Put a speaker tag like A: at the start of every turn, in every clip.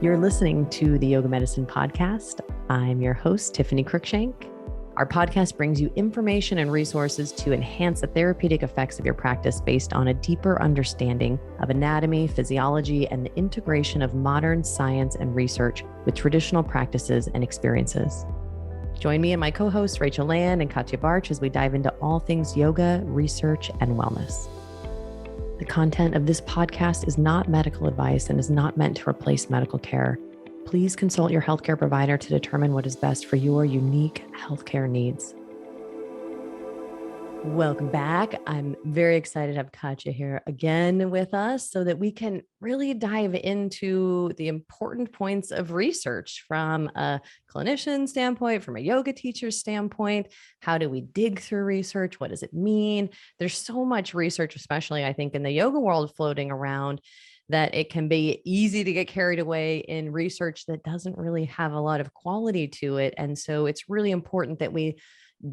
A: You're listening to the Yoga Medicine Podcast. I'm your host, Tiffany Cruikshank. Our podcast brings you information and resources to enhance the therapeutic effects of your practice based on a deeper understanding of anatomy, physiology, and the integration of modern science and research with traditional practices and experiences. Join me and my co-hosts, Rachel Land and Katja Bartsch, as we dive into all things yoga, research, and wellness. The content of this podcast is not medical advice and is not meant to replace medical care. Please consult your healthcare provider to determine what is best for your unique healthcare needs. Welcome back. I'm very excited to have Katja here again with us so that we can really dive into the important points of research from a clinician standpoint, from a yoga teacher standpoint. How do we dig through research? What does it mean? There's so much research, especially I think in the yoga world floating around, that it can be easy to get carried away in research that doesn't really have a lot of quality to it. And so it's really important that we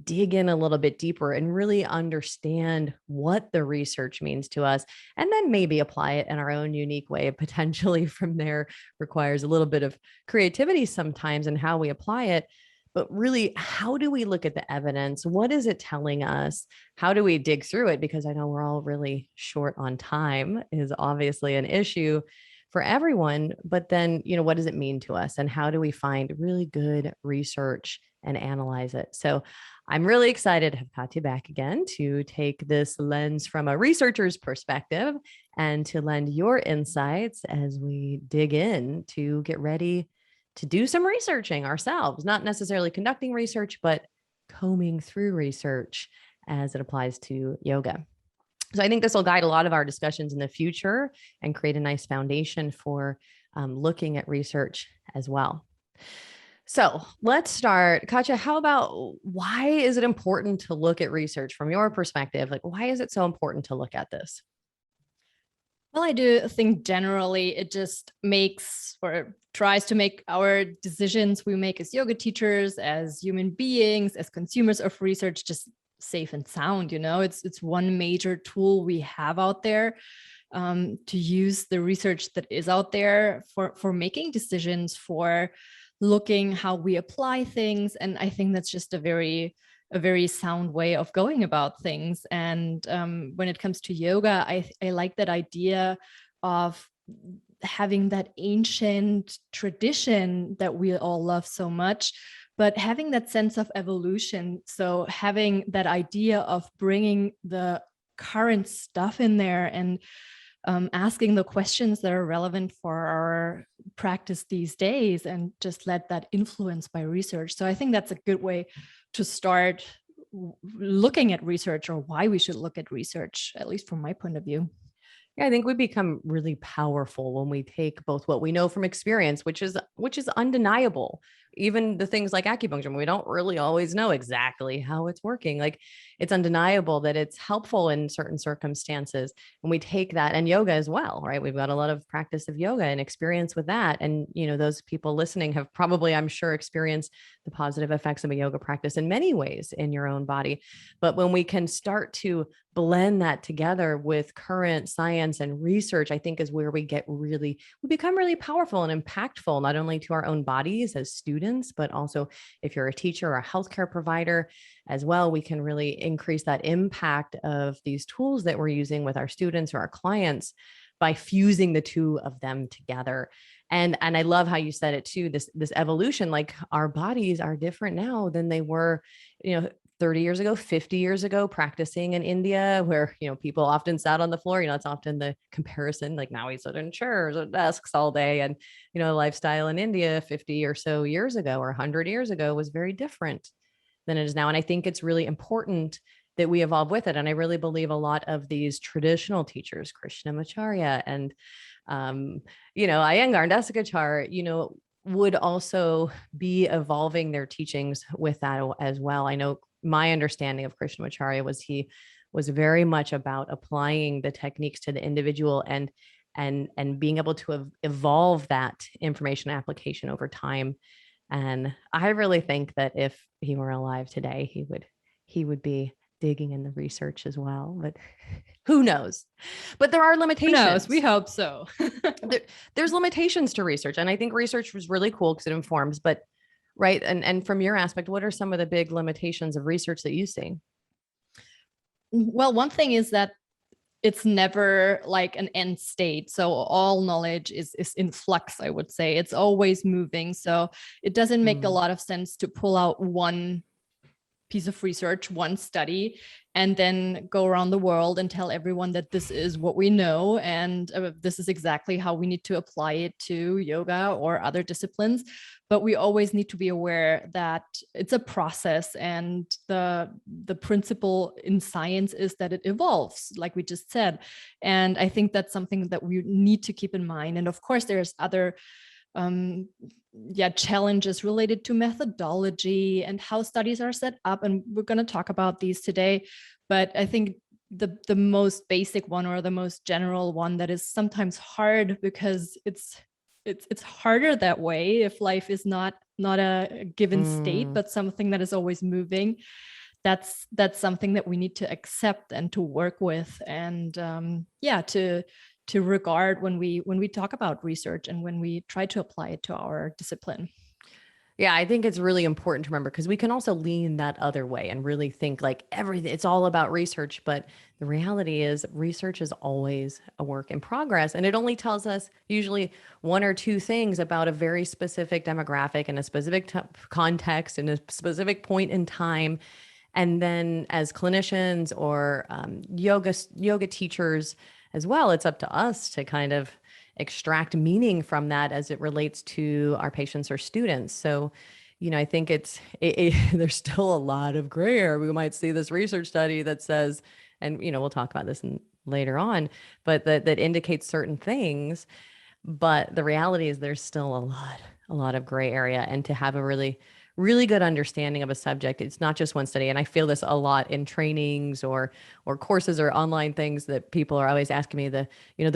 A: dig in a little bit deeper and really understand what the research means to us, and then maybe apply it in our own unique way. Potentially from there requires a little bit of creativity sometimes in how we apply it. But really, how do we look at the evidence? What is it telling us? How do we dig through it? Because I know we're all really short on time is obviously an issue for everyone. But then, what does it mean to us? And how do we find really good research and analyze it? So I'm really excited to have Katja back again to take this lens from a researcher's perspective and to lend your insights as we dig in to get ready to do some researching ourselves, not necessarily conducting research, but combing through research as it applies to yoga. So I think this will guide a lot of our discussions in the future and create a nice foundation for looking at research as well. So let's start. Katja, how about why is it important to look at research from your perspective? Like, why is it so important to look at this?
B: Well, I do think generally it just makes or tries to make our decisions we make as yoga teachers, as human beings, as consumers of research, just safe and sound. It's one major tool we have out there to use the research that is out there for making decisions, for looking how we apply things. And I think that's just a very sound way of going about things. And when it comes to yoga, I like that idea of having that ancient tradition that we all love so much, but having that sense of evolution. So having that idea of bringing the current stuff in there and asking the questions that are relevant for our practice these days, and just let that influence by research. So I think that's a good way to start looking at research, or why we should look at research, at least from my point of view.
A: Yeah, I think we become really powerful when we take both what we know from experience, which is undeniable. Even the things like acupuncture, we don't really always know exactly how it's working. Like, it's undeniable that it's helpful in certain circumstances. And we take that, and yoga as well, right? We've got a lot of practice of yoga and experience with that. And, those people listening have probably, I'm sure, experienced the positive effects of a yoga practice in many ways in your own body. But when we can start to blend that together with current science and research, I think is where we become really powerful and impactful, not only to our own bodies as students, but also if you're a teacher or a healthcare provider as well, we can really increase that impact of these tools that we're using with our students or our clients by fusing the two of them together. And I love how you said it too, this evolution, like our bodies are different now than they were, 30 years ago, 50 years ago, practicing in India, where, people often sat on the floor. It's often the comparison, like now we sit in chairs or desks all day. And, lifestyle in India 50 or so years ago or 100 years ago was very different than it is now. And I think it's really important that we evolve with it. And I really believe a lot of these traditional teachers, Krishnamacharya and, Iyengar and Desikachar, would also be evolving their teachings with that as well. I know my understanding of Krishnamacharya was he was very much about applying the techniques to the individual and being able to evolve that information application over time. And I really think that if he were alive today, he would be digging in the research as well, but who knows? But there are
B: Who
A: limitations.
B: knows? We hope so.
A: There's limitations to research. And I think research was really cool because it informs, but right. And from your aspect, what are some of the big limitations of research that you see?
B: Well, one thing is that it's never like an end state. So all knowledge is in flux, I would say. It's always moving. So it doesn't make a lot of sense to pull out one piece of research, one study, and then go around the world and tell everyone that this is what we know and this is exactly how we need to apply it to yoga or other disciplines. But we always need to be aware that it's a process, and the principle in science is that it evolves, like we just said. And I think that's something that we need to keep in mind. And of course, there's other challenges related to methodology and how studies are set up, and we're going to talk about these today. But I think the most basic one, or the most general one, that is sometimes hard because it's harder that way if life is not a given state, but something that is always moving. That's something that we need to accept and to work with, and to regard when we talk about research and when we try to apply it to our discipline.
A: Yeah, I think it's really important to remember, because we can also lean that other way and really think like everything, it's all about research. But the reality is, research is always a work in progress. And it only tells us usually one or two things about a very specific demographic in a specific context, in a specific point in time. And then as clinicians or yoga teachers as well, it's up to us to kind of extract meaning from that as it relates to our patients or students. So, I think there's still a lot of gray area. We might see this research study that says, and we'll talk about this later on, but that indicates certain things. But the reality is, there's still a lot of gray area, and to have a really good understanding of a subject, it's not just one study. And I feel this a lot in trainings or courses or online things, that people are always asking me the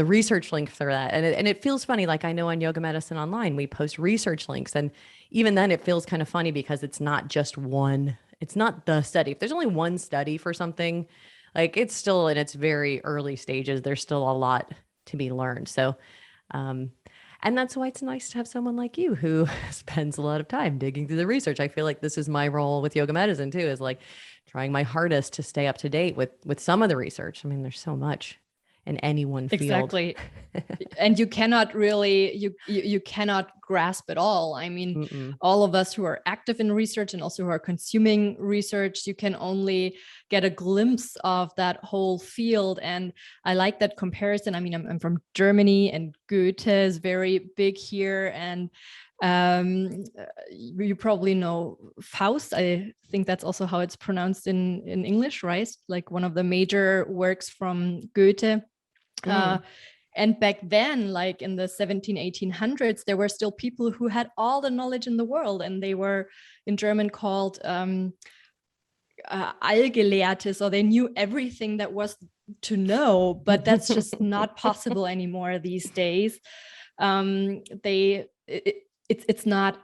A: research link for that. And it feels funny. Like, I know on Yoga Medicine Online, we post research links. And even then it feels kind of funny, because it's not just one, it's not the study. If there's only one study for something, like, it's still in its very early stages. There's still a lot to be learned. So, and that's why it's nice to have someone like you who spends a lot of time digging through the research. I feel like this is my role with Yoga Medicine too, is like trying my hardest to stay up to date with some of the research. I mean, there's so much in any one field.
B: Exactly. And you cannot really, you cannot grasp it all. I mean, all of us who are active in research and also who are consuming research, you can only get a glimpse of that whole field. And I like that comparison. I mean, I'm from Germany, and Goethe is very big here. And you probably know Faust. I think that's also how it's pronounced in English, right? Like one of the major works from Goethe. And back then, like in the 1800s, there were still people who had all the knowledge in the world, and they were in German called Allgelehrte, so they knew everything that was to know. But that's just not possible anymore these days. It's not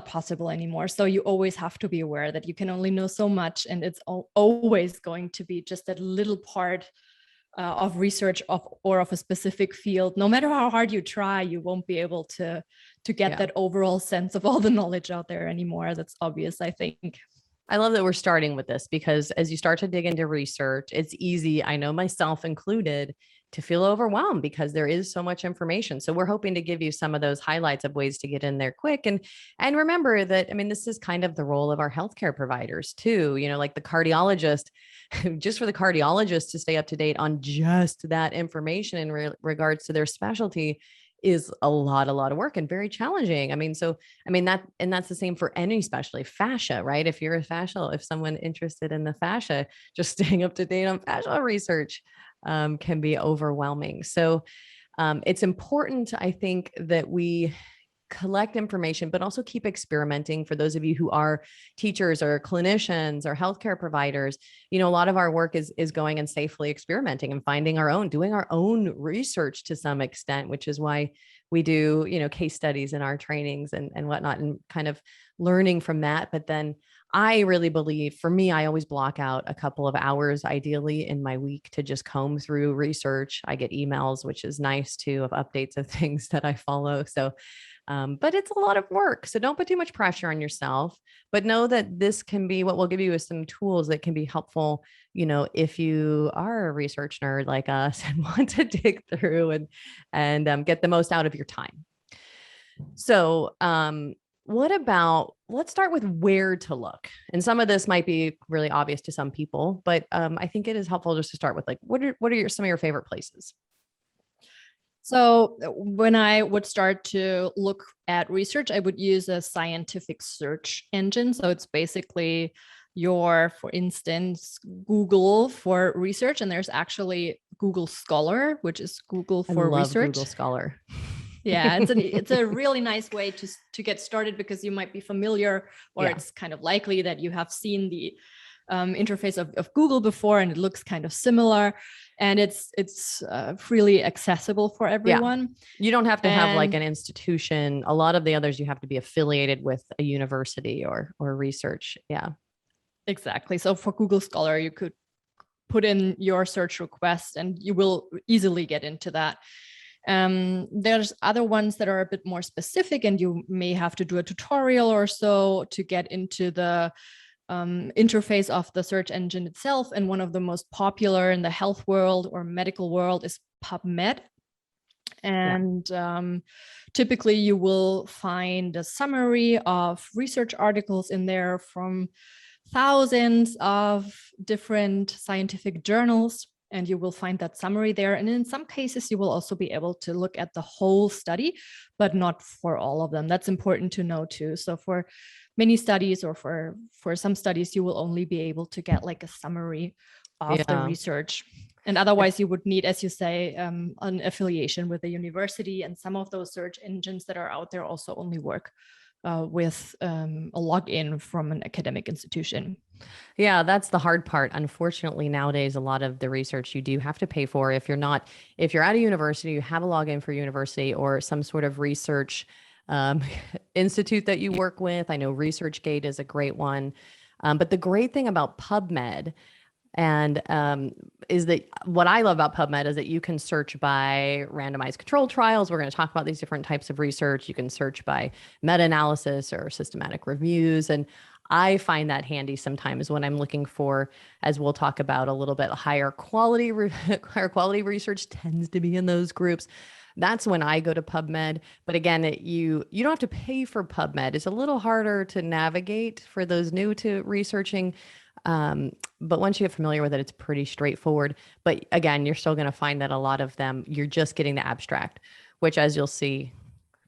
B: possible anymore. So you always have to be aware that you can only know so much, and it's always going to be just that little part of research or of a specific field. No matter how hard you try, you won't be able to get that overall sense of all the knowledge out there anymore. That's obvious, I think.
A: I love that we're starting with this, because as you start to dig into research, it's easy, I know myself included, to feel overwhelmed because there is so much information. So we're hoping to give you some of those highlights of ways to get in there quick. And remember that, I mean, this is kind of the role of our healthcare providers too, like the cardiologist, just for the cardiologist to stay up to date on just that information in regards to their specialty is a lot of work, and very challenging. That's the same for any specialty. Fascia, right? If you're if someone interested in the fascia, just staying up to date on fascia research can be overwhelming. So it's important, I think, that we collect information, but also keep experimenting. For those of you who are teachers or clinicians or healthcare providers, a lot of our work is going and safely experimenting and doing our own research to some extent, which is why we do, case studies in our trainings and whatnot, and kind of learning from that. But then I really believe, for me, I always block out a couple of hours ideally in my week to just comb through research. I get emails, which is nice too, of updates of things that I follow. So, but it's a lot of work. So don't put too much pressure on yourself, but know that this can be what we'll give you is some tools that can be helpful, if you are a research nerd like us and want to dig through and get the most out of your time. So, what about, let's start with where to look. And some of this might be really obvious to some people, but I think it is helpful just to start with like, what are some of your favorite places?
B: So when I would start to look at research, I would use a scientific search engine. So it's basically for instance, Google for research. And there's actually Google Scholar, which is Google for
A: I love
B: research.
A: Google Scholar.
B: Yeah, it's a really nice way to get started, because you might be familiar, or it's kind of likely that you have seen the interface of Google before, and it looks kind of similar, and it's freely accessible for everyone.
A: Yeah. You don't have to have like an institution. A lot of the others, you have to be affiliated with a university or research. Yeah,
B: exactly. So for Google Scholar, you could put in your search request and you will easily get into that. There's other ones that are a bit more specific, and you may have to do a tutorial or so to get into the interface of the search engine itself. And one of the most popular in the health world or medical world is PubMed. And typically you will find a summary of research articles in there from thousands of different scientific journals, and you will find that summary there. And in some cases, you will also be able to look at the whole study, but not for all of them. That's important to know too. So for many studies, or for some studies, you will only be able to get like a summary of the research. And otherwise you would need, as you say, an affiliation with a university. And some of those search engines that are out there also only work with a login from an academic institution.
A: Yeah, that's the hard part. Unfortunately, nowadays, a lot of the research you do have to pay for. If you're at a university, you have a login for university or some sort of research institute that you work with. I know ResearchGate is a great one. But the great thing about PubMed and is that what I love about PubMed is that you can search by randomized controlled trials. We're going to talk about these different types of research. You can search by meta-analysis or systematic reviews. And I find that handy sometimes when I'm looking for, as we'll talk about a little bit, higher quality research tends to be in those groups. That's when I go to PubMed. But again, you don't have to pay for PubMed. It's a little harder to navigate for those new to researching. But once you get familiar with it, it's pretty straightforward. But again, you're still going to find that a lot of them, you're just getting the abstract, which, as you'll see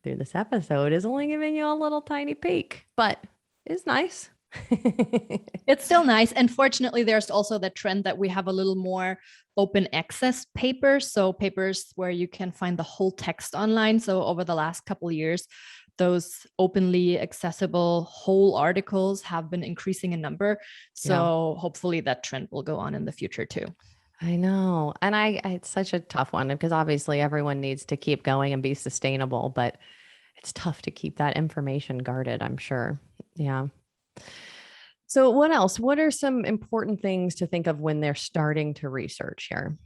A: through this episode, is only giving you a little tiny peek, but it's nice.
B: It's still nice. And fortunately, there's also the trend that we have a little more open access papers. So papers where you can find the whole text online. So over the last couple of years, those openly accessible whole articles have been increasing in number. So hopefully that trend will go on in the future too.
A: I know. And it's such a tough one because obviously everyone needs to keep going and be sustainable, but it's tough to keep that information guarded, I'm sure. Yeah. So what else? What are some important things to think of when they're starting to research here?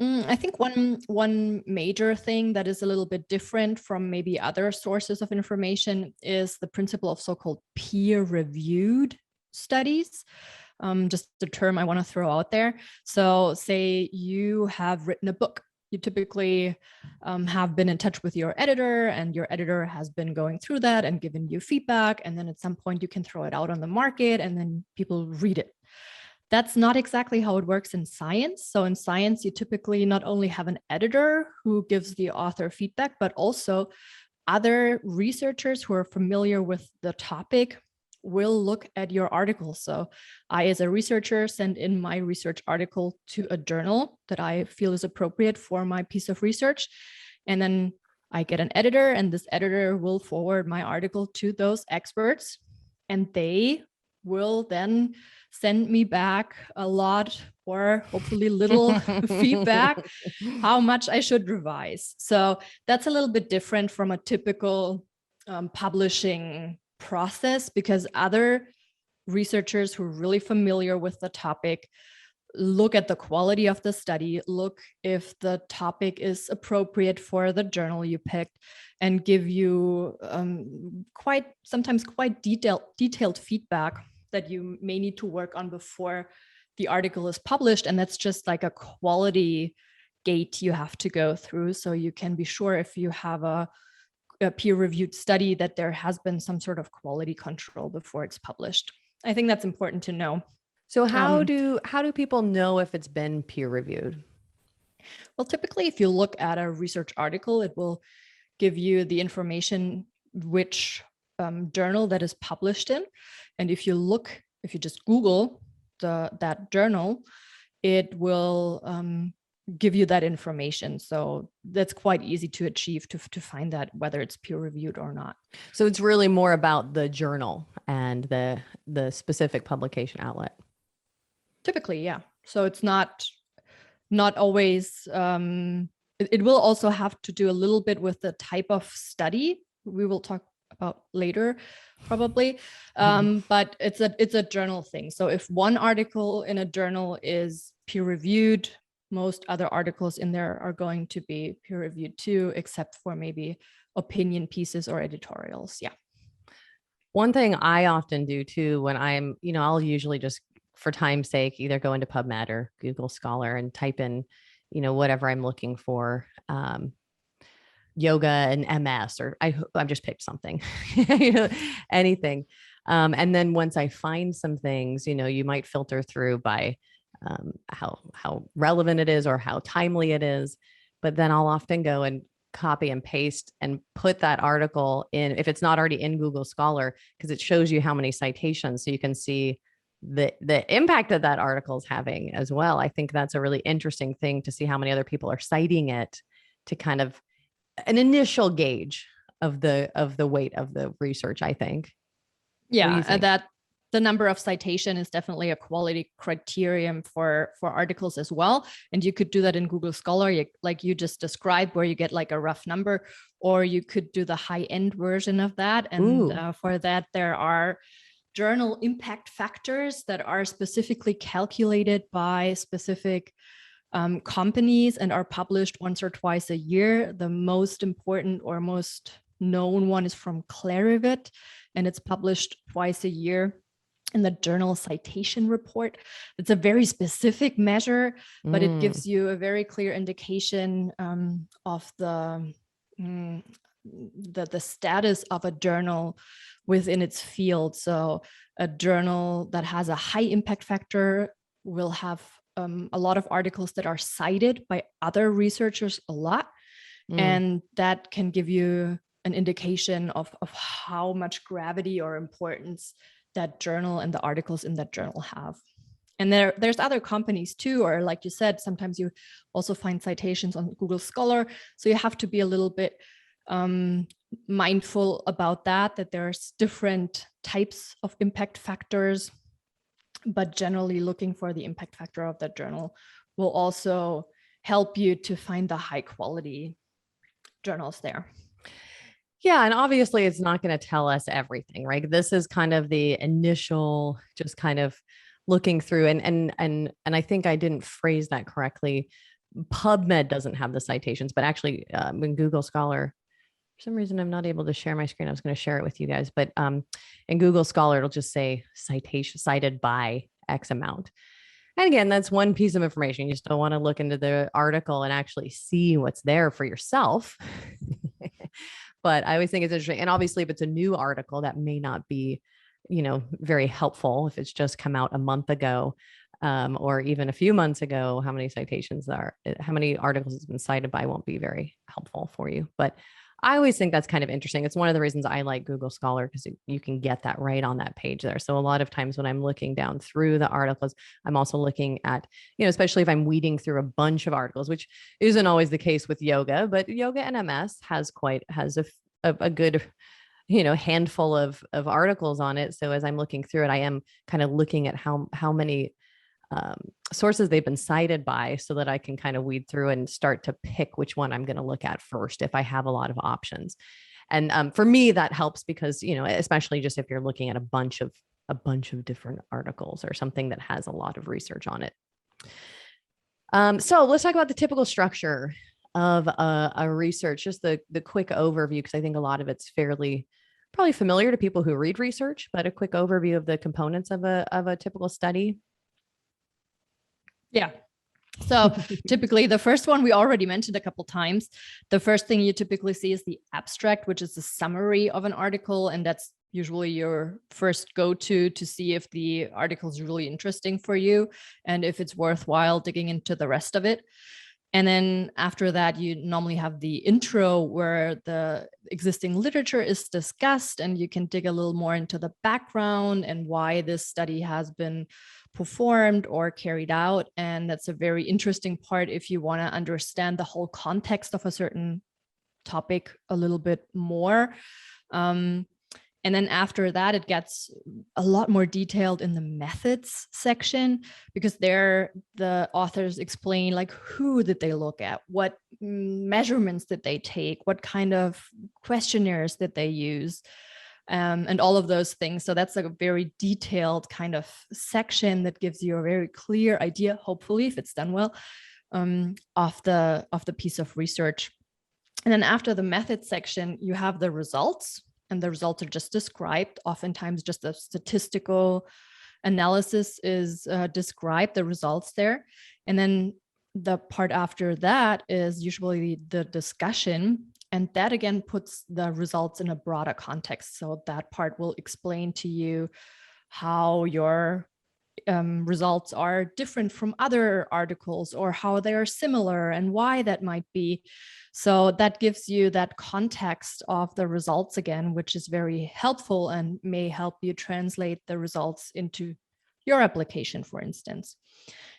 B: I think one major thing that is a little bit different from maybe other sources of information is the principle of so-called peer-reviewed studies. Just the term I want to throw out there. So say you have written a book. You typically have been in touch with your editor, and your editor has been going through that and given you feedback. And then at some point you can throw it out on the market and then people read it. That's not exactly how it works in science. So in science, you typically not only have an editor who gives the author feedback, but also other researchers who are familiar with the topic will look at your article. So I, as a researcher, send in my research article to a journal that I feel is appropriate for my piece of research. And then I get an editor, and this editor will forward my article to those experts, and they will then send me back a lot, or hopefully little feedback, how much I should revise. So that's a little bit different from a typical publishing process, because other researchers who are really familiar with the topic, look at the quality of the study, look if the topic is appropriate for the journal you picked, and give you sometimes quite detailed feedback that you may need to work on before the article is published. And that's just like a quality gate you have to go through, so you can be sure if you have a peer-reviewed study that there has been some sort of quality control before it's published. I think that's important to know.
A: So how do people know if it's been peer reviewed?
B: Well, typically, if you look at a research article, it will give you the information which journal that is published in. And if you just Google that journal, it will give you that information. So that's quite easy to achieve, to find that whether it's peer reviewed or not.
A: So it's really more about the journal and the specific publication outlet.
B: Typically, yeah. So it's not always, it will also have to do a little bit with the type of study we will talk about later, probably. But it's a journal thing. So if one article in a journal is peer reviewed, most other articles in there are going to be peer reviewed too, except for maybe opinion pieces or editorials. Yeah.
A: One thing I often do too, when I'm, I'll usually just, for time's sake, either go into PubMed or Google Scholar and type in, whatever I'm looking for, yoga and MS, or I've just picked something, anything. And then once I find some things, you might filter through by how relevant it is or how timely it is. But then I'll often go and copy and paste and put that article in, if it's not already in Google Scholar, because it shows you how many citations, so you can see the impact that article is having as well. I think that's a really interesting thing to see how many other people are citing it, to kind of an initial gauge of the weight of the research, I think.
B: Yeah, that the number of citation is definitely a quality criterion for articles as well. And you could do that in Google Scholar, like you just described, where you get like a rough number, or you could do the high-end version of that. And for that, there are journal impact factors that are specifically calculated by specific companies and are published once or twice a year. The most important or most known one is from Peerreviewed, and it's published twice a year in the Journal Citation Report. It's a very specific measure, but it gives you a very clear indication of the status of a journal within its field. So a journal that has a high impact factor will have a lot of articles that are cited by other researchers a lot. And that can give you an indication of how much gravity or importance that journal and the articles in that journal have. And there's other companies too, or like you said, sometimes you also find citations on Google Scholar. So you have to be a little bit mindful about that there's different types of impact factors, but generally looking for the impact factor of that journal will also help you to find the high quality journals there.
A: Yeah. And obviously it's not going to tell us everything, right? This is kind of the initial, just kind of looking through, and I think I didn't phrase that correctly. PubMed doesn't have the citations, but actually in Google Scholar, for some reason, I'm not able to share my screen. I was going to share it with you guys, but in Google Scholar, it'll just say citation cited by X amount. And again, that's one piece of information. You just don't want to look into the article and actually see what's there for yourself. But I always think it's interesting. And obviously, if it's a new article, that may not be, very helpful. If it's just come out a month ago, or even a few months ago, how many articles it's been cited by won't be very helpful for you. But I always think that's kind of interesting. It's one of the reasons I like Google Scholar, because you can get that right on that page there. So a lot of times when I'm looking down through the articles, I'm also looking at, especially if I'm weeding through a bunch of articles, which isn't always the case with yoga, but yoga and MS has a good, handful of articles on it. So as I'm looking through it, I am kind of looking at how many sources they've been cited by, so that I can kind of weed through and start to pick which one I'm going to look at first if I have a lot of options. And for me, that helps because, especially just if you're looking at a bunch of a bunch of different articles or something that has a lot of research on it. So let's talk about the typical structure of a research, just the quick overview, because I think a lot of it's fairly probably familiar to people who read research, but a quick overview of the components of a typical study.
B: Yeah. So typically the first one we already mentioned a couple times. The first thing you typically see is the abstract, which is a summary of an article. And that's usually your first go-to to see if the article is really interesting for you and if it's worthwhile digging into the rest of it. And then after that, you normally have the intro where the existing literature is discussed and you can dig a little more into the background and why this study has been performed or carried out. And that's a very interesting part if you want to understand the whole context of a certain topic a little bit more. And then after that, it gets a lot more detailed in the methods section, because there the authors explain like who did they look at, what measurements did they take, what kind of questionnaires did they use, and all of those things. So that's like a very detailed kind of section that gives you a very clear idea, hopefully, if it's done well, of the piece of research. And then after the method section, you have the results. And the results are just described. Oftentimes just a statistical analysis is described, the results there. And then the part after that is usually the discussion. And that again puts the results in a broader context. So that part will explain to you how your results are different from other articles or how they are similar and why that might be. So that gives you that context of the results again, which is very helpful and may help you translate the results into your application, for instance.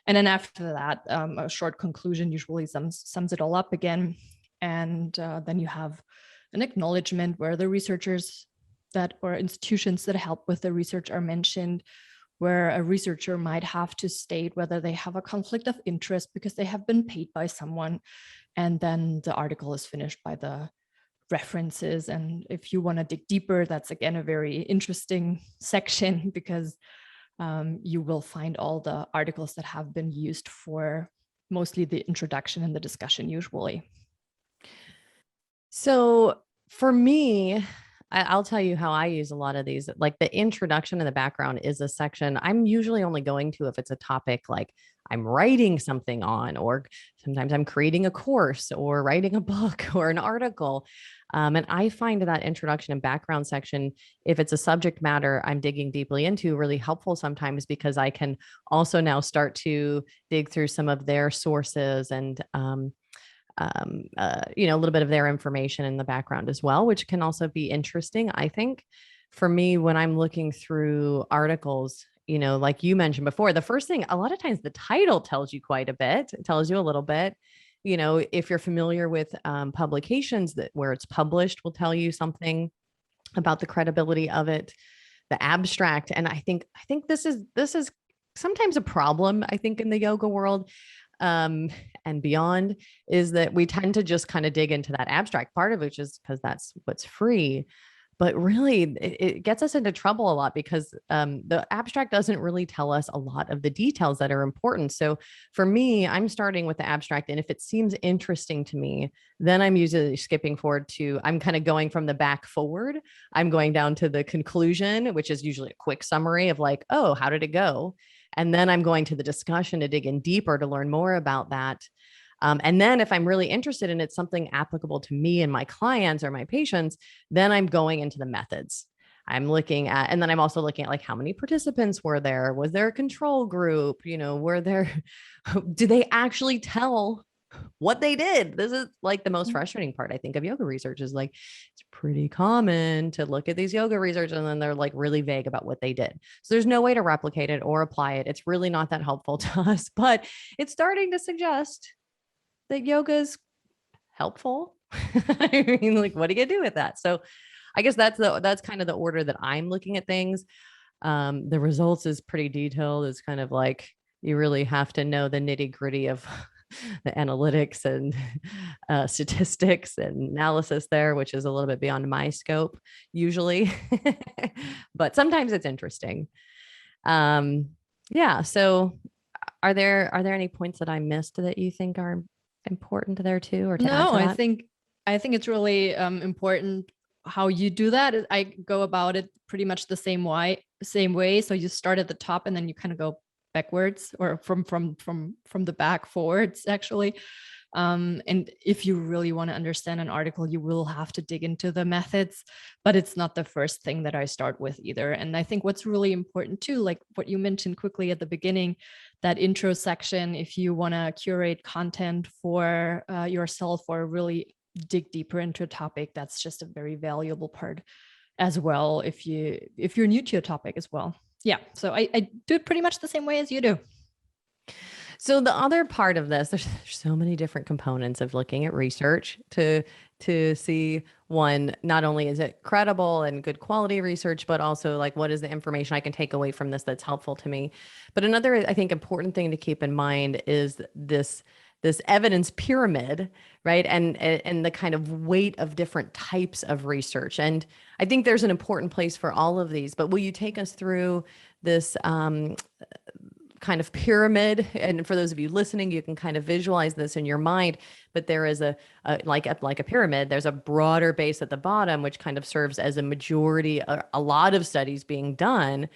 B: And then after that, a short conclusion usually sums it all up again. And then you have an acknowledgement where the researchers that or institutions that help with the research are mentioned, where a researcher might have to state whether they have a conflict of interest because they have been paid by someone. And then the article is finished by the references. And if you want to dig deeper, that's again a very interesting section, because you will find all the articles that have been used for mostly the introduction and the discussion usually.
A: So for me, I'll tell you how I use a lot of these. Like the introduction and the background is a section I'm usually only going to if it's a topic like I'm writing something on, or sometimes I'm creating a course or writing a book or an article. And I find that introduction and background section, if it's a subject matter I'm digging deeply into, really helpful sometimes, because I can also now start to dig through some of their sources and a little bit of their information in the background as well, which can also be interesting. I think for me, when I'm looking through articles, like you mentioned before, the first thing, a lot of times the title tells you quite a bit. It tells you a little bit. If you're familiar with publications that where it's published, will tell you something about the credibility of it. The abstract, and I think this is sometimes a problem, I think, in the yoga world and beyond, is that we tend to just kind of dig into that abstract part of it, just because that's what's free. But really, it gets us into trouble a lot, because the abstract doesn't really tell us a lot of the details that are important. So for me, I'm starting with the abstract. And if it seems interesting to me, then I'm usually skipping forward to, I'm kind of going from the back forward. I'm going down to the conclusion, which is usually a quick summary of like, oh, how did it go? And then I'm going to the discussion to dig in deeper to learn more about that. And then if I'm really interested in it, something applicable to me and my clients or my patients, then I'm going into the methods. I'm looking at, and then I'm also looking at like how many participants were there? Was there a control group? Do they actually tell what they did? This is like the most frustrating part, I think, of yoga research, is like, it's pretty common to look at these yoga research and then they're like really vague about what they did. So there's no way to replicate it or apply it. It's really not that helpful to us, but it's starting to suggest that yoga is helpful. I mean, like, what are you gonna do with that? So I guess that's kind of the order that I'm looking at things. The results is pretty detailed. It's kind of like you really have to know the nitty gritty of the analytics and statistics and analysis there, which is a little bit beyond my scope usually, but sometimes it's interesting. Yeah. So are there any points that I missed that you think are important there too, or to add
B: No,
A: to that?
B: I think it's really important how you do that. I go about it pretty much the same way. So you start at the top and then you kind of go backwards, or from the back forwards, actually. And if you really want to understand an article, you will have to dig into the methods, but it's not the first thing that I start with either. And I think what's really important too, like what you mentioned quickly at the beginning, that intro section, if you want to curate content for yourself or really dig deeper into a topic, that's just a very valuable part as well, if you're new to a topic as well. Yeah, so I do it pretty much the same way as you do.
A: So the other part of this, there's so many different components of looking at research to see, one, not only is it credible and good quality research, but also like what is the information I can take away from this that's helpful to me. But another, I think, important thing to keep in mind is this evidence pyramid, right? And the kind of weight of different types of research. And I think there's an important place for all of these. But will you take us through this kind of pyramid? And for those of you listening, you can kind of visualize this in your mind. But there is like a pyramid. There's a broader base at the bottom, which kind of serves as a majority, a lot of studies being done,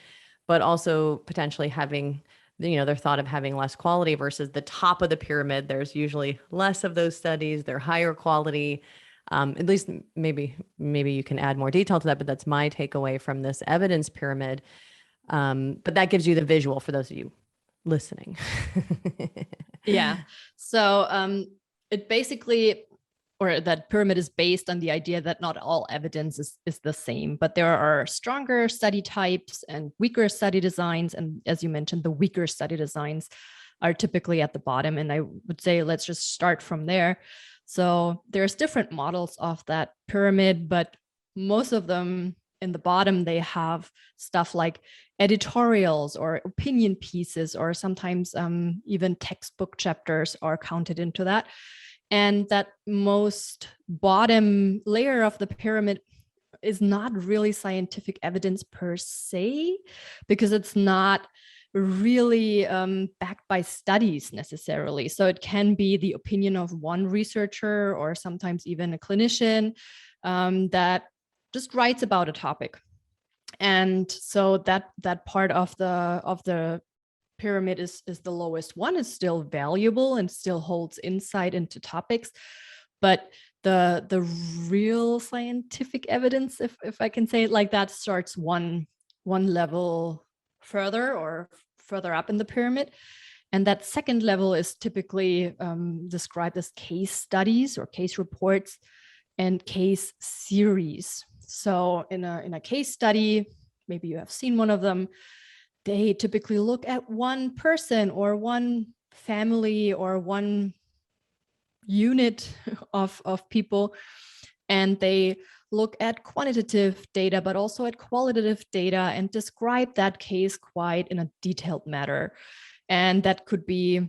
A: but also potentially having, they're thought of having less quality, versus the top of the pyramid. There's usually less of those studies. They're higher quality. At least maybe you can add more detail to that, but that's my takeaway from this evidence pyramid. But that gives you the visual for those of you listening.
B: Yeah. So it basically, or that pyramid is based on the idea that not all evidence is the same, but there are stronger study types and weaker study designs. And as you mentioned, the weaker study designs are typically at the bottom. And I would say, let's just start from there. So there's different models of that pyramid, but most of them in the bottom, they have stuff like editorials or opinion pieces, or sometimes even textbook chapters are counted into that. And that most bottom layer of the pyramid is not really scientific evidence per se, because it's not really backed by studies necessarily. So it can be the opinion of one researcher or sometimes even a clinician that just writes about a topic. And so that part of the pyramid is the lowest one. Is still valuable and still holds insight into topics, but the real scientific evidence, if I can say it like that, starts one level further or further up in the pyramid. And that second level is typically described as case studies or case reports and case series. So in a case study, maybe you have seen one of them, they typically look at one person or one family or one unit of people, and they look at quantitative data, but also at qualitative data, and describe that case quite in a detailed manner. And that could be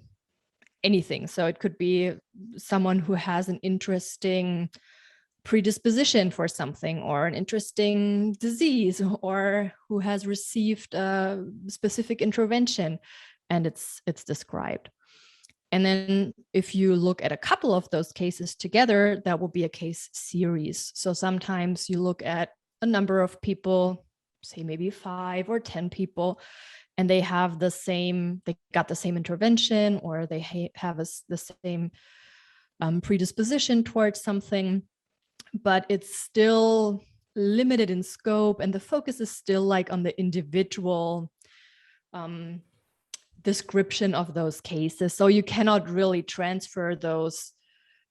B: anything. So it could be someone who has an interesting predisposition for something, or an interesting disease, or who has received a specific intervention, and it's described. And then if you look at a couple of those cases together, that will be a case series. So sometimes you look at a number of people, say maybe 5 or 10 people, and they got the same intervention, or they have the same predisposition towards something, but it's still limited in scope, and the focus is still like on the individual description of those cases. So you cannot really transfer those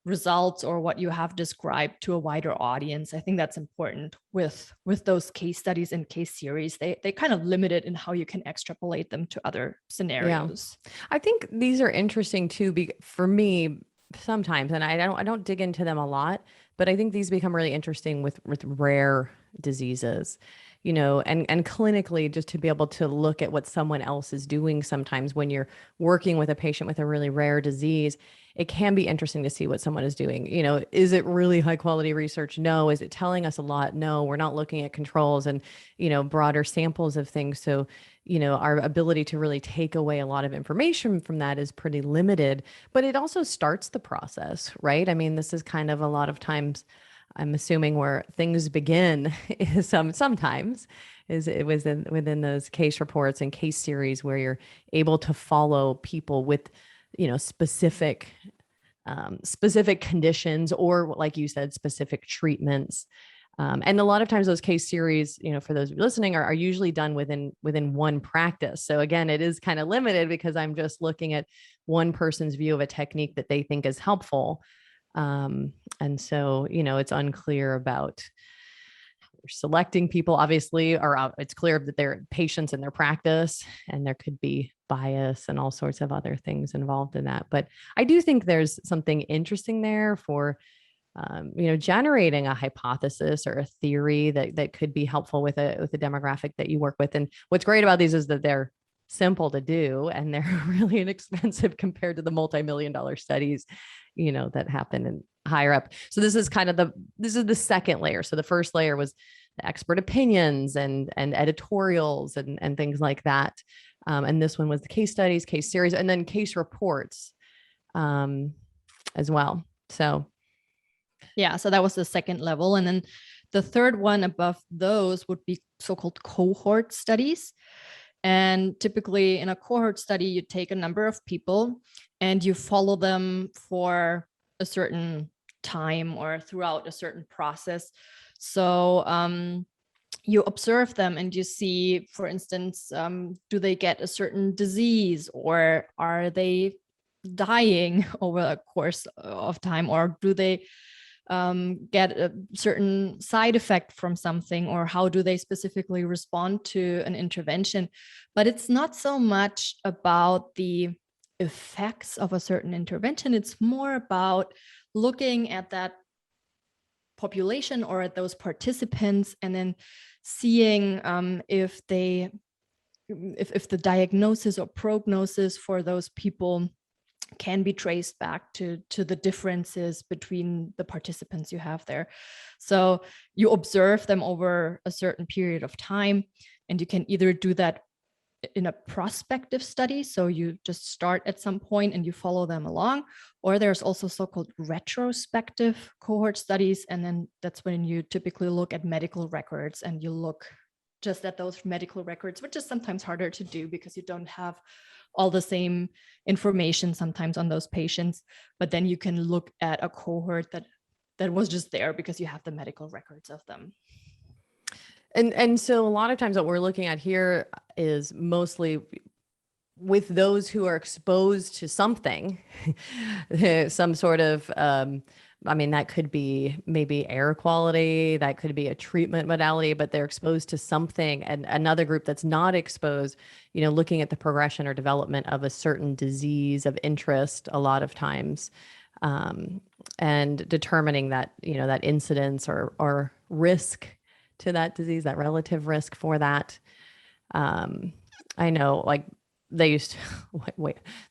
B: results or what you have described to a wider audience. I think that's important with those case studies and case series. They kind of limit it in how you can extrapolate them to other scenarios.
A: Yeah. I think these are interesting too, for me sometimes, and I don't dig into them a lot, but I think these become really interesting with rare diseases. and clinically, just to be able to look at what someone else is doing. Sometimes when you're working with a patient with a really rare disease, it can be interesting to see what someone is doing. Is it really high quality research? No. Is it telling us a lot? No. We're not looking at controls and, broader samples of things. So, our ability to really take away a lot of information from that is pretty limited, but it also starts the process, right? I mean, this is kind of a lot of times, I'm assuming, where things begin is sometimes is it was within those case reports and case series where you're able to follow people with, specific conditions, or like you said, specific treatments. And a lot of times those case series, for those listening, are usually done within one practice. So again, it is kind of limited because I'm just looking at one person's view of a technique that they think is helpful. And so, it's unclear about selecting people, obviously, or it's clear that they're patients in their practice, and there could be bias and all sorts of other things involved in that. But I do think there's something interesting there for, generating a hypothesis or a theory that could be helpful with a demographic that you work with. And what's great about these is that they're simple to do and they're really inexpensive compared to the multi-million-dollar studies, that happen in higher up. So this is the second layer. So the first layer was the expert opinions and editorials and things like that. And this one was the case studies, case series, and then case reports as well. So
B: yeah, so that was the second level. And then the third one above those would be so-called cohort studies. And typically in a cohort study, you take a number of people and you follow them for a certain time or throughout a certain process. So you observe them and you see, for instance, do they get a certain disease, or are they dying over a course of time, or do they get a certain side effect from something, or how do they specifically respond to an intervention. But it's not so much about the effects of a certain intervention. It's more about looking at that population or at those participants and then seeing if the diagnosis or prognosis for those people can be traced back to the differences between the participants you have there. So you observe them over a certain period of time, and you can either do that in a prospective study, so you just start at some point and you follow them along, or there's also so-called retrospective cohort studies, and then that's when you typically look at medical records and you look just at those medical records, which is sometimes harder to do because you don't have all the same information sometimes on those patients, but then you can look at a cohort that was just there because you have the medical records of them.
A: And so a lot of times what we're looking at here is mostly with those who are exposed to something, some sort of, that could be maybe air quality, that could be a treatment modality, but they're exposed to something. And another group that's not exposed, looking at the progression or development of a certain disease of interest a lot of times, and determining that, that incidence or risk to that disease, that relative risk for that. I know, like, they used to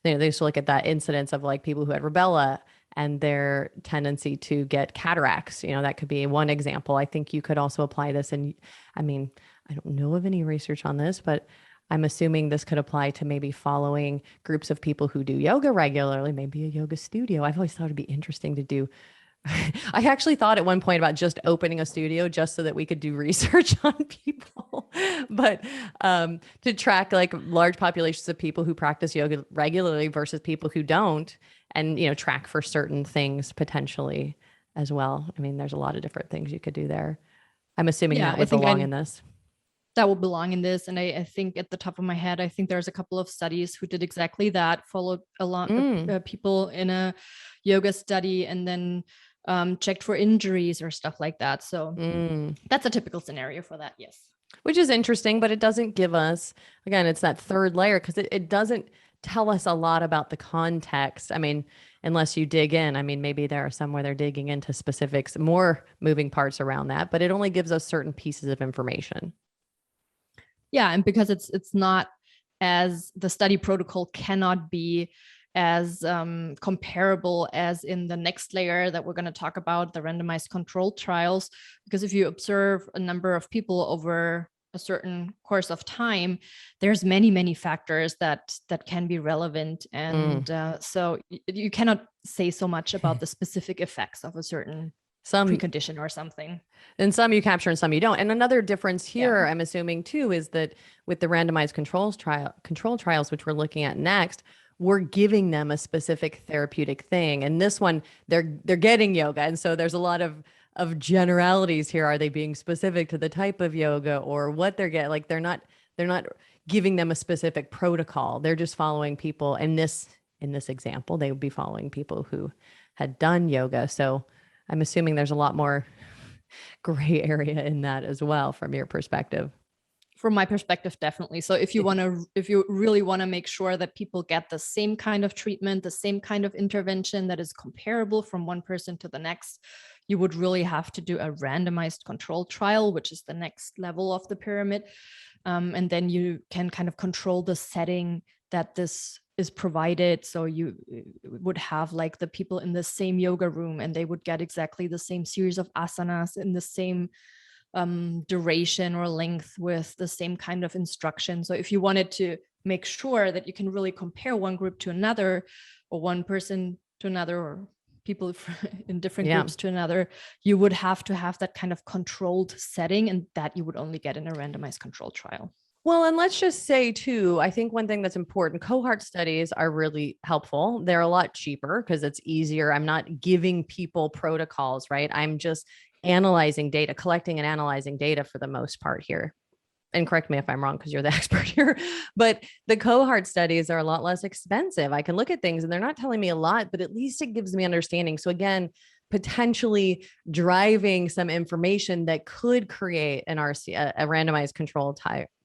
A: they used to look at that incidence of like people who had rubella and their tendency to get cataracts. That could be one example. I think you could also apply this. And I don't know of any research on this, but I'm assuming this could apply to maybe following groups of people who do yoga regularly, maybe a yoga studio. I've always thought it'd be interesting to do. I actually thought at one point about just opening a studio just so that we could do research on people, but to track like large populations of people who practice yoga regularly versus people who don't, and track for certain things potentially as well. There's a lot of different things you could do there. I'm assuming that would belong in this.
B: That will belong in this. And I think at the top of my head, I think there's a couple of studies who did exactly that, followed a lot of people in a yoga study and then checked for injuries or stuff like that. So that's a typical scenario for that. Yes.
A: Which is interesting, but it doesn't give us, again, it's that third layer because it doesn't tell us a lot about the context. Unless you dig in, maybe there are some where they're digging into specifics, more moving parts around that, but it only gives us certain pieces of information.
B: Yeah, and because it's not, as the study protocol cannot be as comparable as in the next layer that we're going to talk about, the randomized controlled trials. Because if you observe a number of people over a certain course of time, there's many factors that can be relevant, and so you cannot say so much about the specific effects of a certain precondition or something.
A: And some you capture and some you don't. And another difference here, I'm assuming too, is that with the randomized control trials, which we're looking at next, we're giving them a specific therapeutic thing. And this one, they're getting yoga. And so there's a lot of generalities here. Are they being specific to the type of yoga or what they're getting? Like they're not giving them a specific protocol. They're just following people. And in this example, they would be following people who had done yoga. So I'm assuming there's a lot more gray area in that as well from your perspective.
B: From my perspective, definitely. So if you really want to make sure that people get the same kind of treatment, the same kind of intervention that is comparable from one person to the next, you would really have to do a randomized control trial, which is the next level of the pyramid. And then you can kind of control the setting that this is provided. So you would have like the people in the same yoga room, and they would get exactly the same series of asanas in the same duration or length with the same kind of instruction. So if you wanted to make sure that you can really compare one group to another, or one person to another, or people in different groups to another, you would have to have that kind of controlled setting, and that you would only get in a randomized control trial.
A: Well, and let's just say too, I think one thing that's important, cohort studies are really helpful. They're a lot cheaper because it's easier. I'm not giving people protocols, right? I'm just analyzing data, collecting and analyzing data for the most part here. And correct me if I'm wrong, because you're the expert here, but the cohort studies are a lot less expensive. I can look at things and they're not telling me a lot, but at least it gives me understanding. So again, potentially driving some information that could create an a randomized control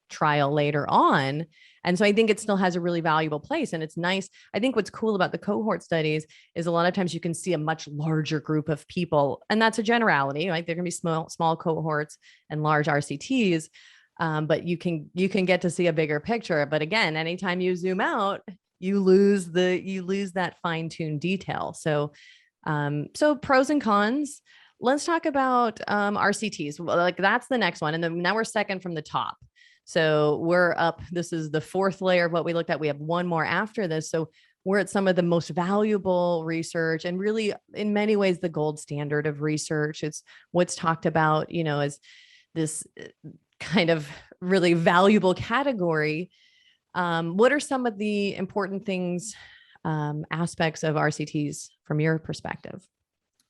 A: trial later on. And so I think it still has a really valuable place. And it's nice. I think what's cool about the cohort studies is a lot of times you can see a much larger group of people. And that's a generality, right? There can be small cohorts and large RCTs. But you can get to see a bigger picture. But again, anytime you zoom out, you lose that fine-tuned detail. So pros and cons. Let's talk about RCTs. Like that's the next one. And then now we're second from the top. So we're up. This is the fourth layer of what we looked at. We have one more after this. So we're at some of the most valuable research, and really in many ways, the gold standard of research. It's what's talked about, as this kind of really valuable category. What are some of the important things, aspects of RCTs from your perspective?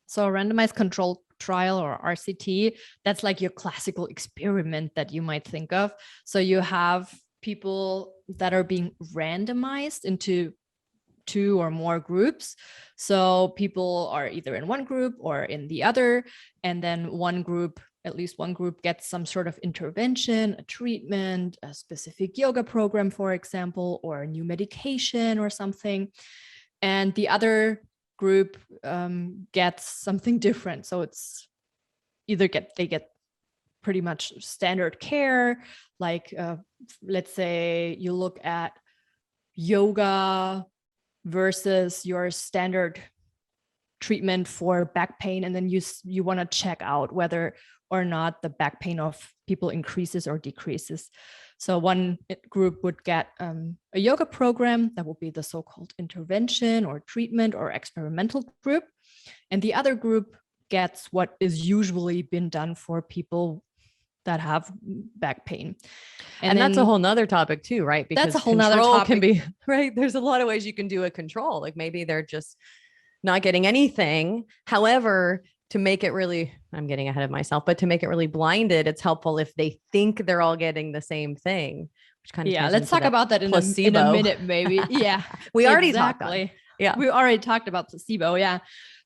B: So a randomized controlled trial, or RCT, that's like your classical experiment that you might think of. So you have people that are being randomized into 2 or more groups. So people are either in one group or in the other, and then at least one group gets some sort of intervention, a treatment, a specific yoga program, for example, or a new medication or something. And the other group gets something different. So it's either they get pretty much standard care, like let's say you look at yoga versus your standard treatment for back pain, and then you want to check out whether or not the back pain of people increases or decreases. So one group would get a yoga program that will be the so-called intervention or treatment or experimental group. And the other group gets what is usually been done for people that have back pain.
A: And that's a whole nother topic too, right? Because
B: that's a whole nother topic.
A: Can be, right? There's a lot of ways you can do a control. Like maybe they're just not getting anything. However, to make it really, I'm getting ahead of myself, but to make it really blinded, it's helpful if they think they're all getting the same thing, which kind of
B: let's talk about that in a minute, maybe. Yeah,
A: we already talked about it.
B: Yeah, we already talked about placebo. Yeah,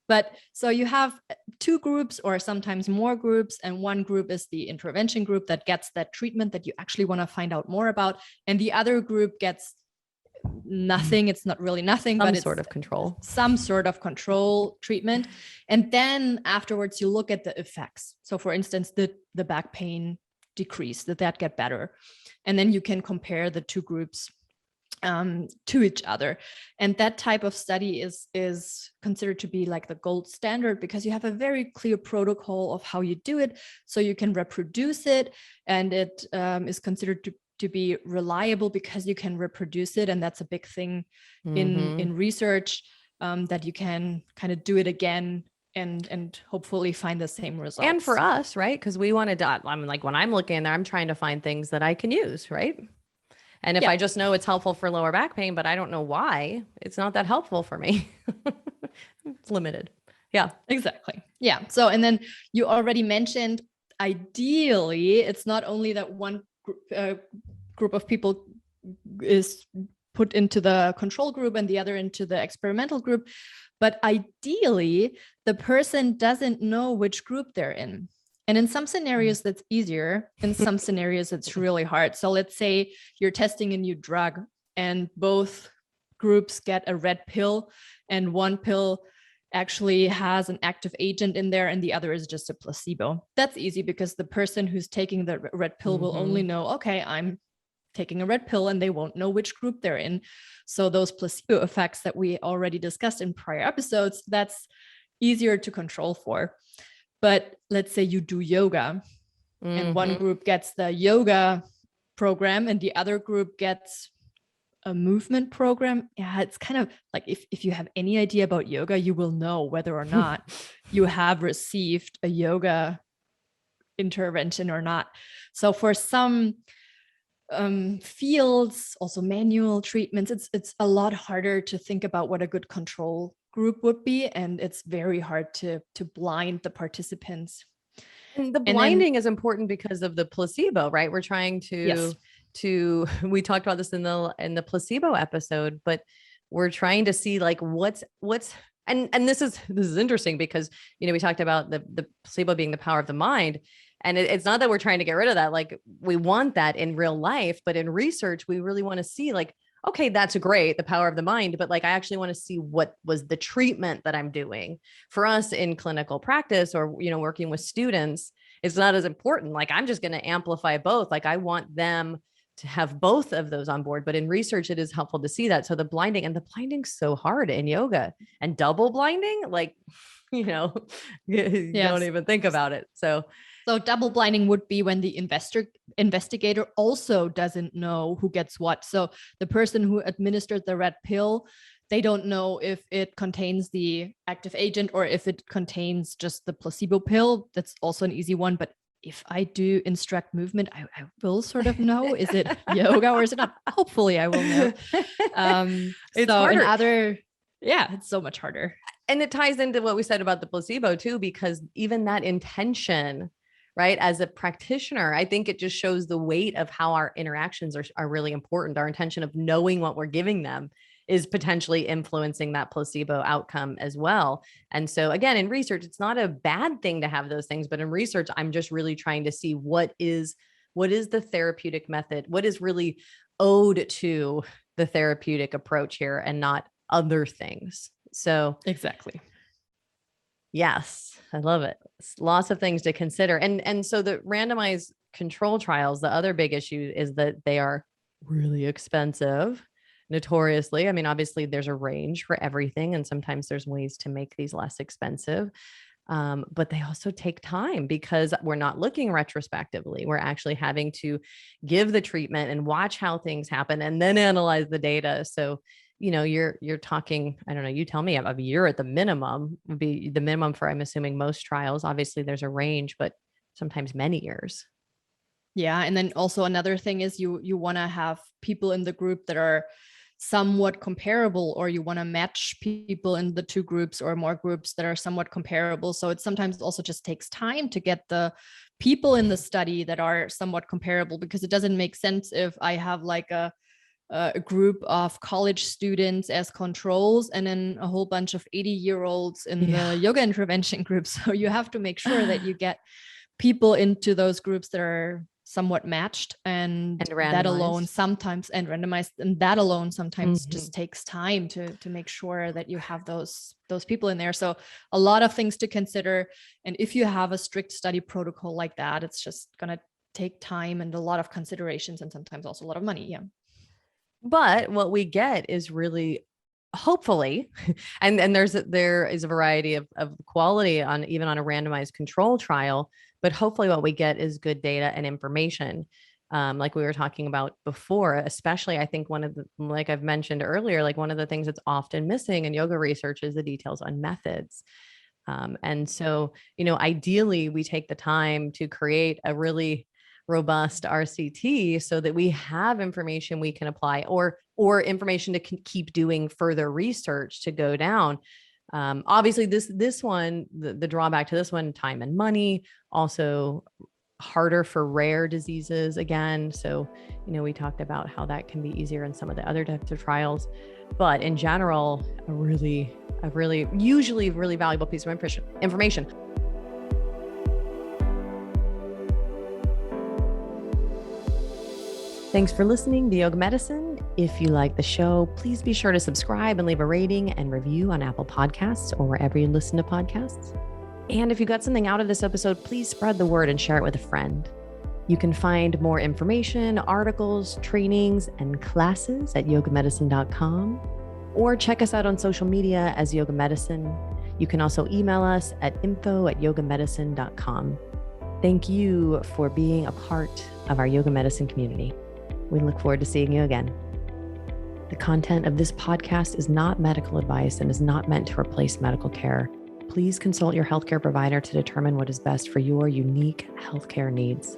B: but so you have 2 groups or sometimes more groups, and one group is the intervention group that gets that treatment that you actually want to find out more about, and the other group gets nothing. It's not really nothing, but it's some sort of control treatment. And then afterwards you look at the effects. So for instance, the back pain decrease, that get better. And then you can compare the two groups to each other. And that type of study is considered to be like the gold standard, because you have a very clear protocol of how you do it, so you can reproduce it, and it is considered to be reliable because you can reproduce it. And that's a big thing in research, that you can kind of do it again and hopefully find the same results.
A: And for us, right? Because we want to, I'm like, when I'm looking in there, I'm trying to find things that I can use, right? And if I just know it's helpful for lower back pain, but I don't know why, it's not that helpful for me. It's limited. Yeah,
B: exactly. Yeah. So, and then you already mentioned, ideally, it's not only that one group of people is put into the control group and the other into the experimental group, but ideally, the person doesn't know which group they're in. And in some scenarios, that's easier. In some scenarios, it's really hard. So let's say you're testing a new drug and both groups get a red pill, and one pill actually has an active agent in there and the other is just a placebo. That's easy because the person who's taking the red pill will only know, okay, I'm taking a red pill, and they won't know which group they're in. So those placebo effects that we already discussed in prior episodes, that's easier to control for. But let's say you do yoga and one group gets the yoga program and the other group gets a movement program. Yeah, it's kind of like, if you have any idea about yoga, you will know whether or not you have received a yoga intervention or not. So for some fields, also manual treatments, it's a lot harder to think about what a good control group would be, and it's very hard to blind the participants.
A: And the blinding is important because of the placebo, right? We're trying to we talked about this in the placebo episode, but we're trying to see like what's and this is interesting because, you know, we talked about the placebo being the power of the mind. And it's not that we're trying to get rid of that. Like, we want that in real life, but in research, we really want to see like, okay, that's great, the power of the mind, but like, I actually want to see what was the treatment that I'm doing. For us in clinical practice, or, you know, working with students, it's not as important. Like, I'm just going to amplify both. Like, I want them to have both of those on board, but in research, it is helpful to see that. So the blinding's so hard in yoga, and double blinding, like, you know, you don't even think about it. So
B: double blinding would be when the investigator also doesn't know who gets what. So the person who administered the red pill, they don't know if it contains the active agent or if it contains just the placebo pill. That's also an easy one. But if I do instruct movement, I will sort of know, is it yoga or is it not? Hopefully I will know.
A: It's harder.
B: It's so much harder.
A: And it ties into what we said about the placebo too, because even that intention, right, as a practitioner, I think it just shows the weight of how our interactions are really important. Our intention of knowing what we're giving them is potentially influencing that placebo outcome as well. And so again, in research, it's not a bad thing to have those things, but in research, I'm just really trying to see what is the therapeutic method, what is really owed to the therapeutic approach here and not other things. So
B: exactly.
A: Yes, I love it. It's lots of things to consider. And so the randomized control trials, the other big issue is that they are really expensive, notoriously. I mean, obviously there's a range for everything, and sometimes there's ways to make these less expensive. But they also take time because we're not looking retrospectively. We're actually having to give the treatment and watch how things happen and then analyze the data. So, you know, you're talking, I don't know, you tell me, a year at the minimum would be the minimum for, I'm assuming, most trials. Obviously there's a range, but sometimes many years.
B: Yeah. And then also another thing is you want to have people in the group that are somewhat comparable, or you want to match people in the two groups or more groups that are somewhat comparable. So it sometimes also just takes time to get the people in the study that are somewhat comparable, because it doesn't make sense if I have like a group of college students as controls and then a whole bunch of 80-year-olds in the yoga intervention group. So you have to make sure that you get people into those groups that are somewhat matched, and that alone sometimes, and randomized, and that alone sometimes just takes time to make sure that you have those people in there. So a lot of things to consider. And if you have a strict study protocol like that, it's just going to take time and a lot of considerations and sometimes also a lot of money. Yeah.
A: But what we get is really, hopefully, and there is a variety of quality on even on a randomized control trial, but hopefully what we get is good data and information. Like we were talking about before, especially I think like I've mentioned earlier, like one of the things that's often missing in yoga research is the details on methods. And so, ideally we take the time to create a really robust RCT so that we have information we can apply or information to keep doing further research to go down. Obviously this one, the drawback to this one, time and money, also harder for rare diseases again. So, we talked about how that can be easier in some of the other types of trials, but in general, usually really valuable piece of information. Thanks for listening to Yoga Medicine. If you like the show, please be sure to subscribe and leave a rating and review on Apple Podcasts or wherever you listen to podcasts. And if you got something out of this episode, please spread the word and share it with a friend. You can find more information, articles, trainings, and classes at yogamedicine.com, or check us out on social media as Yoga Medicine. You can also email us at info@yogamedicine.com. Thank you for being a part of our Yoga Medicine community. We look forward to seeing you again. The content of this podcast is not medical advice and is not meant to replace medical care. Please consult your healthcare provider to determine what is best for your unique healthcare needs.